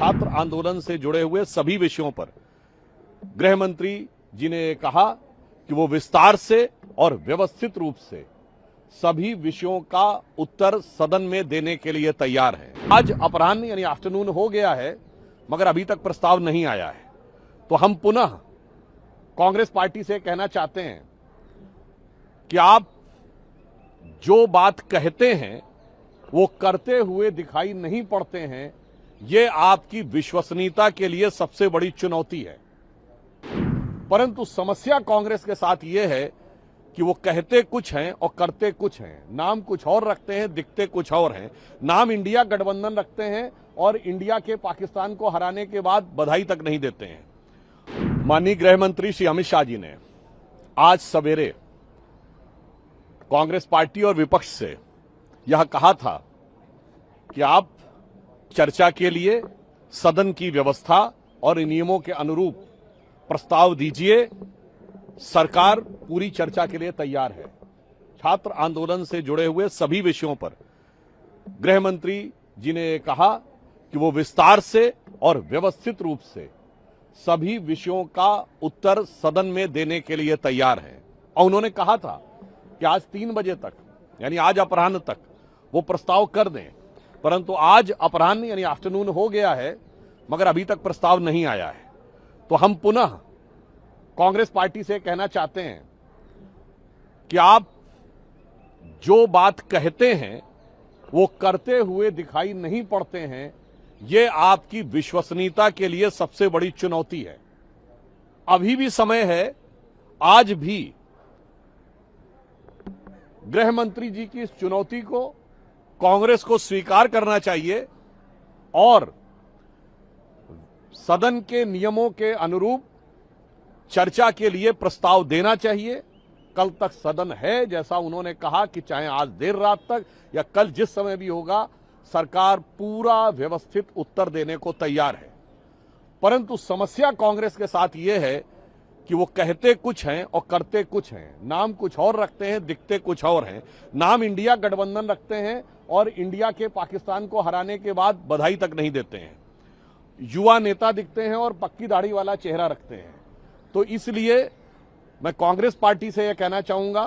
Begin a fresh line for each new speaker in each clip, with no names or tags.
छात्र आंदोलन से जुड़े हुए सभी विषयों पर गृह मंत्री जी ने कहा कि वो विस्तार से और व्यवस्थित रूप से सभी विषयों का उत्तर सदन में देने के लिए तैयार हैं। आज अपराह्न यानी आफ्टरनून हो गया है, मगर अभी तक प्रस्ताव नहीं आया है। तो हम पुनः कांग्रेस पार्टी से कहना चाहते हैं कि आप जो बात कहते हैं वो करते हुए दिखाई नहीं पड़ते हैं। ये आपकी विश्वसनीयता के लिए सबसे बड़ी चुनौती है। परंतु समस्या कांग्रेस के साथ ये है कि वो कहते कुछ हैं और करते कुछ हैं। नाम कुछ और रखते हैं, दिखते कुछ और हैं। नाम इंडिया गठबंधन रखते हैं और इंडिया के पाकिस्तान को हराने के बाद बधाई तक नहीं देते हैं। माननीय गृह मंत्री श्री अमित शाह जी ने आज सवेरे कांग्रेस पार्टी और विपक्ष से यह कहा था कि आप चर्चा के लिए सदन की व्यवस्था और नियमों के अनुरूप प्रस्ताव दीजिए। सरकार पूरी चर्चा के लिए तैयार है। छात्र आंदोलन से जुड़े हुए सभी विषयों पर गृह मंत्री जी ने कहा कि वो विस्तार से और व्यवस्थित रूप से सभी विषयों का उत्तर सदन में देने के लिए तैयार हैं। और उन्होंने कहा था कि आज 3 बजे तक यानी आज अपराह्न तक वो प्रस्ताव कर दें। परंतु आज अपराह्न यानी आफ्टरनून हो गया है, मगर अभी तक प्रस्ताव नहीं आया है। तो हम पुनः कांग्रेस पार्टी से कहना चाहते हैं कि आप जो बात कहते हैं वो करते हुए दिखाई नहीं पड़ते हैं। ये आपकी विश्वसनीयता के लिए सबसे बड़ी चुनौती है। अभी भी समय है, आज भी गृह मंत्री जी की इस चुनौती को कांग्रेस को स्वीकार करना चाहिए और सदन के नियमों के अनुरूप चर्चा के लिए प्रस्ताव देना चाहिए। कल तक सदन है, जैसा उन्होंने कहा कि चाहे आज देर रात तक या कल जिस समय भी होगा, सरकार पूरा व्यवस्थित उत्तर देने को तैयार है। परंतु समस्या कांग्रेस के साथ ये है कि वो कहते कुछ हैं और करते कुछ हैं। नाम कुछ और रखते हैं, दिखते कुछ और हैं। नाम इंडिया गठबंधन रखते हैं और इंडिया के पाकिस्तान को हराने के बाद बधाई तक नहीं देते हैं। युवा नेता दिखते हैं और पक्की दाढ़ी वाला चेहरा रखते हैं। तो इसलिए मैं कांग्रेस पार्टी से यह कहना चाहूंगा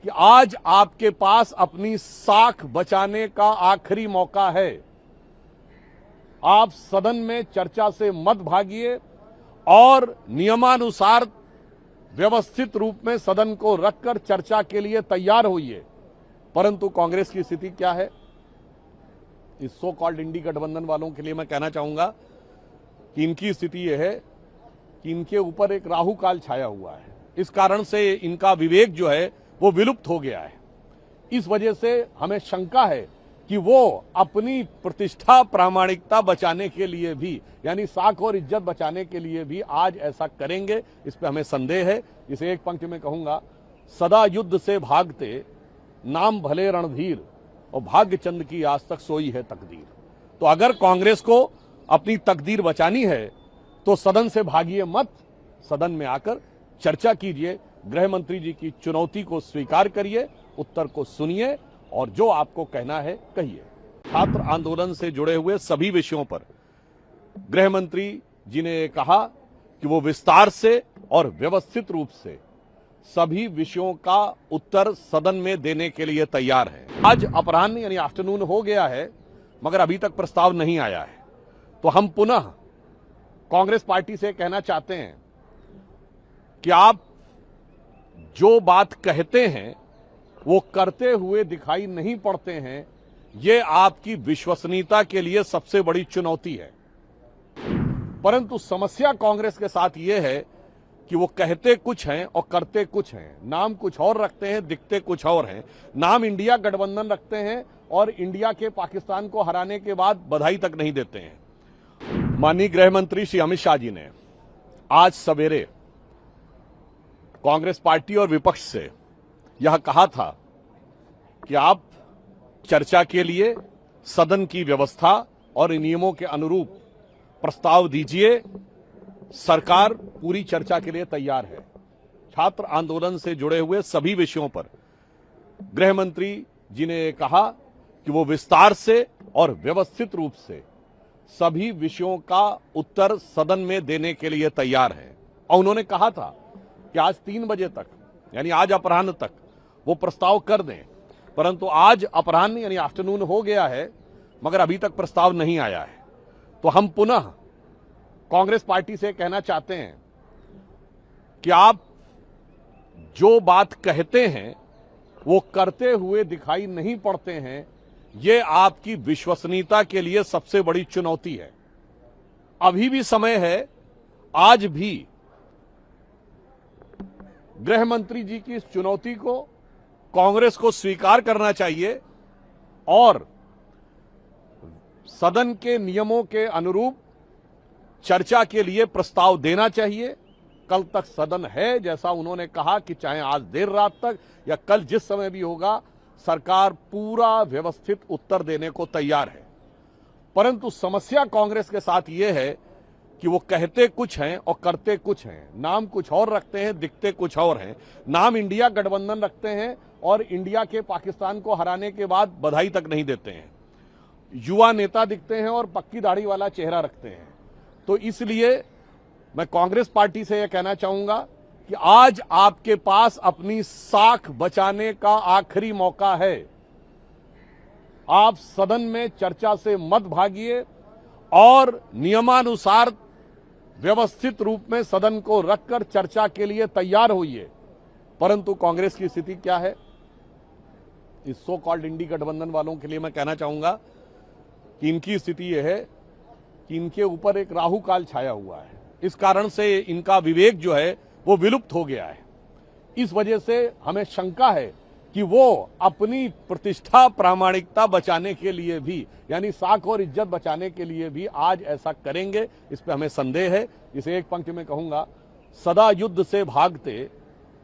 कि आज आपके पास अपनी साख बचाने का आखिरी मौका है। आप सदन में चर्चा से मत भागिए और नियमानुसार व्यवस्थित रूप में सदन को रखकर चर्चा के लिए तैयार होइए। परंतु कांग्रेस की स्थिति क्या है, इस सो कॉल्ड इंडी गठबंधन वालों के लिए मैं कहना चाहूंगा कि इनकी स्थिति यह है कि इनके ऊपर एक राहु काल छाया हुआ है। इस कारण से इनका विवेक जो है वो विलुप्त हो गया है। इस वजह से हमें शंका है कि वो अपनी प्रतिष्ठा प्रामाणिकता बचाने के लिए भी, यानी साख और इज्जत बचाने के लिए भी आज ऐसा करेंगे, इस पे हमें संदेह है। इसे एक पंक्ति में कहूंगा, सदा युद्ध से भागते नाम भले रणधीर और भाग्य चंद की आज तक सोई है तकदीर। तो अगर कांग्रेस को अपनी तकदीर बचानी है तो सदन से भागिए मत, सदन में आकर चर्चा कीजिए। गृह मंत्री जी की चुनौती को स्वीकार करिए, उत्तर को सुनिए और जो आपको कहना है कहिए। छात्र आंदोलन से जुड़े हुए सभी विषयों पर गृह मंत्री जी ने कहा कि वो विस्तार से और व्यवस्थित रूप से सभी विषयों का उत्तर सदन में देने के लिए तैयार हैं। आज अपराह्न यानी आफ्टरनून हो गया है, मगर अभी तक प्रस्ताव नहीं आया है। तो हम पुनः कांग्रेस पार्टी से कहना चाहते हैं कि आप जो बात कहते हैं वो करते हुए दिखाई नहीं पड़ते हैं। ये आपकी विश्वसनीयता के लिए सबसे बड़ी चुनौती है। परंतु समस्या कांग्रेस के साथ ये है कि वो कहते कुछ हैं और करते कुछ हैं। नाम कुछ और रखते हैं, दिखते कुछ और हैं। नाम इंडिया गठबंधन रखते हैं और इंडिया के पाकिस्तान को हराने के बाद बधाई तक नहीं देते हैं। माननीय गृह मंत्री श्री अमित शाह जी ने आज सवेरे कांग्रेस पार्टी और विपक्ष से यह कहा था कि आप चर्चा के लिए सदन की व्यवस्था और नियमों के अनुरूप प्रस्ताव दीजिए। सरकार पूरी चर्चा के लिए तैयार है। छात्र आंदोलन से जुड़े हुए सभी विषयों पर गृह मंत्री जी ने कहा कि वो विस्तार से और व्यवस्थित रूप से सभी विषयों का उत्तर सदन में देने के लिए तैयार है। और उन्होंने कहा था कि आज 3 बजे तक, यानी आज अपराह्न तक वो प्रस्ताव कर दें, परंतु आज अपराह्न यानी आफ्टरनून हो गया है, मगर अभी तक प्रस्ताव नहीं आया है। तो हम पुनः कांग्रेस पार्टी से कहना चाहते हैं कि आप जो बात कहते हैं वो करते हुए दिखाई नहीं पड़ते हैं। ये आपकी विश्वसनीयता के लिए सबसे बड़ी चुनौती है। अभी भी समय है, आज भी गृह मंत्री जी की इस चुनौती को कांग्रेस को स्वीकार करना चाहिए और सदन के नियमों के अनुरूप चर्चा के लिए प्रस्ताव देना चाहिए। कल तक सदन है, जैसा उन्होंने कहा कि चाहे आज देर रात तक या कल जिस समय भी होगा, सरकार पूरा व्यवस्थित उत्तर देने को तैयार है। परंतु समस्या कांग्रेस के साथ यह है कि वो कहते कुछ हैं और करते कुछ हैं। नाम कुछ और रखते हैं, दिखते कुछ और हैं। नाम इंडिया गठबंधन रखते हैं और इंडिया के पाकिस्तान को हराने के बाद बधाई तक नहीं देते हैं। युवा नेता दिखते हैं और पक्की दाढ़ी वाला चेहरा रखते हैं। तो इसलिए मैं कांग्रेस पार्टी से यह कहना चाहूंगा कि आज आपके पास अपनी साख बचाने का आखिरी मौका है। आप सदन में चर्चा से मत भागिए और नियमानुसार व्यवस्थित रूप में सदन को रखकर चर्चा के लिए तैयार होइए। परंतु कांग्रेस की स्थिति क्या है, इस सो कॉल्ड इंडी गठबंधन वालों के लिए मैं कहना चाहूंगा कि इनकी स्थिति यह है कि इनके ऊपर एक राहु काल छाया हुआ है। इस कारण से इनका विवेक जो है वो विलुप्त हो गया है। इस वजह से हमें शंका है कि वो अपनी प्रतिष्ठा प्रामाणिकता बचाने के लिए भी, यानी साख और इज्जत बचाने के लिए भी आज ऐसा करेंगे, इस पे हमें संदेह है। इसे एक पंक्ति में कहूंगा, सदा युद्ध से भागते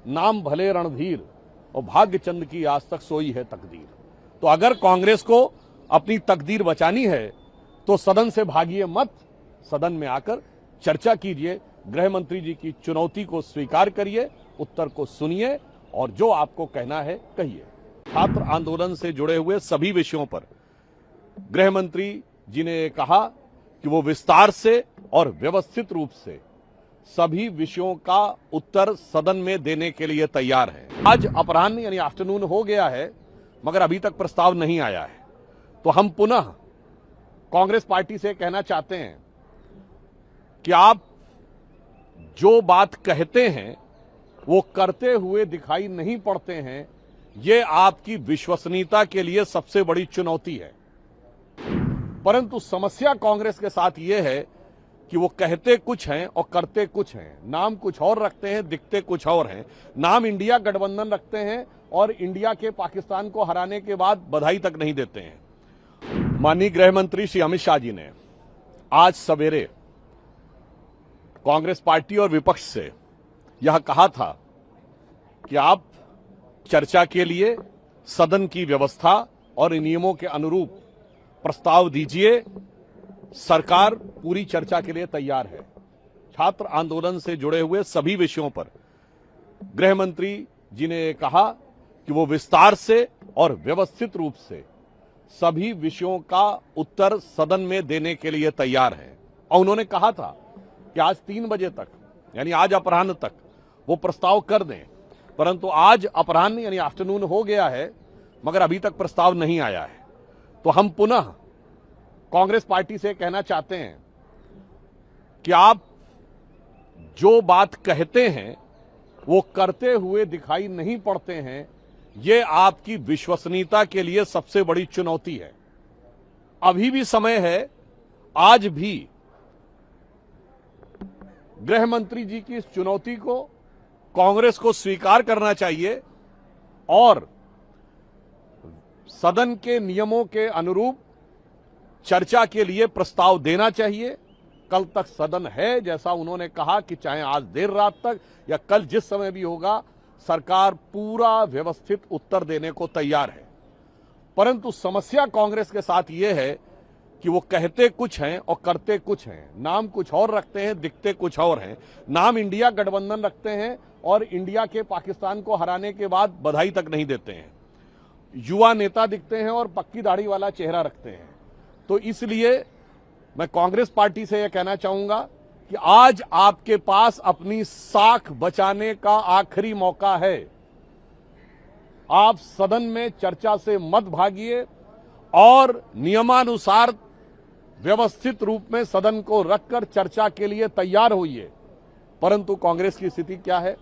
नाम भले रणधीर और भाग्य चंद की आज तक सोई है तकदीर। तो अगर कांग्रेस को अपनी तकदीर बचानी है तो सदन से भागिए मत, सदन में आकर चर्चा कीजिए, गृह मंत्री जी की चुनौती को स्वीकार करिए, उत्तर को सुनिए और जो आपको कहना है कहिए। छात्र आंदोलन से जुड़े हुए सभी विषयों पर गृह मंत्री जी ने कहा कि वो विस्तार से और व्यवस्थित रूप से सभी विषयों का उत्तर सदन में देने के लिए तैयार है। आज अपराह्न यानी आफ्टरनून हो गया है, मगर अभी तक प्रस्ताव नहीं आया है। तो हम पुनः कांग्रेस पार्टी से कहना चाहते हैं कि आप जो बात कहते हैं वो करते हुए दिखाई नहीं पड़ते हैं। ये आपकी विश्वसनीयता के लिए सबसे बड़ी चुनौती है। परंतु समस्या कांग्रेस के साथ ये है कि वो कहते कुछ हैं और करते कुछ हैं। नाम कुछ और रखते हैं, दिखते कुछ और हैं। नाम इंडिया गठबंधन रखते हैं और इंडिया के पाकिस्तान को हराने के बाद बधाई तक नहीं देते हैं। माननीय गृह मंत्री श्री अमित शाह जी ने आज सवेरे कांग्रेस पार्टी और विपक्ष से यह कहा था कि आप चर्चा के लिए सदन की व्यवस्था और नियमों के अनुरूप प्रस्ताव दीजिए, सरकार पूरी चर्चा के लिए तैयार है। छात्र आंदोलन से जुड़े हुए सभी विषयों पर गृह मंत्री जी ने कहा कि वो विस्तार से और व्यवस्थित रूप से सभी विषयों का उत्तर सदन में देने के लिए तैयार है। और उन्होंने कहा था कि आज 3 बजे तक, यानी आज अपराह्न तक वो प्रस्ताव कर दें, परंतु आज अपराह्न यानी आफ्टरनून हो गया है, मगर अभी तक प्रस्ताव नहीं आया है। तो हम पुनः कांग्रेस पार्टी से कहना चाहते हैं कि आप जो बात कहते हैं वो करते हुए दिखाई नहीं पड़ते हैं। ये आपकी विश्वसनीयता के लिए सबसे बड़ी चुनौती है। अभी भी समय है, आज भी गृह मंत्री जी की इस चुनौती को कांग्रेस को स्वीकार करना चाहिए और सदन के नियमों के अनुरूप चर्चा के लिए प्रस्ताव देना चाहिए। कल तक सदन है, जैसा उन्होंने कहा कि चाहे आज देर रात तक या कल जिस समय भी होगा, सरकार पूरा व्यवस्थित उत्तर देने को तैयार है। परंतु समस्या कांग्रेस के साथ यह है कि वो कहते कुछ हैं और करते कुछ हैं। नाम कुछ और रखते हैं, दिखते कुछ और हैं। नाम इंडिया गठबंधन रखते हैं और इंडिया के पाकिस्तान को हराने के बाद बधाई तक नहीं देते हैं। युवा नेता दिखते हैं और पक्की दाढ़ी वाला चेहरा रखते हैं। तो इसलिए मैं कांग्रेस पार्टी से यह कहना चाहूंगा कि आज आपके पास अपनी साख बचाने का आखिरी मौका है। आप सदन में चर्चा से मत भागिए और नियमानुसार व्यवस्थित रूप में सदन को रखकर चर्चा के लिए तैयार होइए। परंतु कांग्रेस की स्थिति क्या है,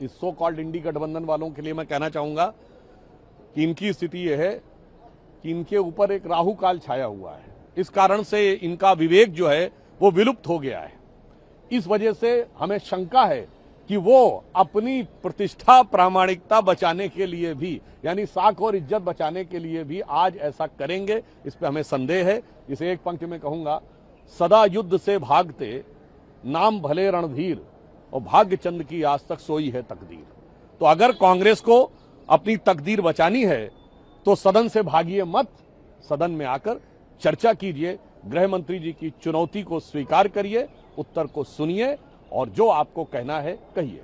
इस सो कॉल्ड इंडी गठबंधन वालों के लिए मैं कहना चाहूंगा कि इनकी स्थिति यह है कि इनके ऊपर एक राहु काल छाया हुआ है। इस कारण से इनका विवेक जो है वो विलुप्त हो गया है। इस वजह से हमें शंका है कि वो अपनी प्रतिष्ठा प्रामाणिकता बचाने के लिए भी, यानी साख और इज्जत बचाने के लिए भी आज ऐसा करेंगे, इस पे हमें संदेह है। इसे एक पंक्ति में कहूंगा, सदा युद्ध से भागते नाम भले रणधीर और भाग्य चंद की आज तक सोई है तकदीर। तो अगर कांग्रेस को अपनी तकदीर बचानी है तो सदन से भागिए मत, सदन में आकर चर्चा कीजिए, गृह मंत्री जी की चुनौती को स्वीकार करिए, उत्तर को सुनिए और जो आपको कहना है कहिए।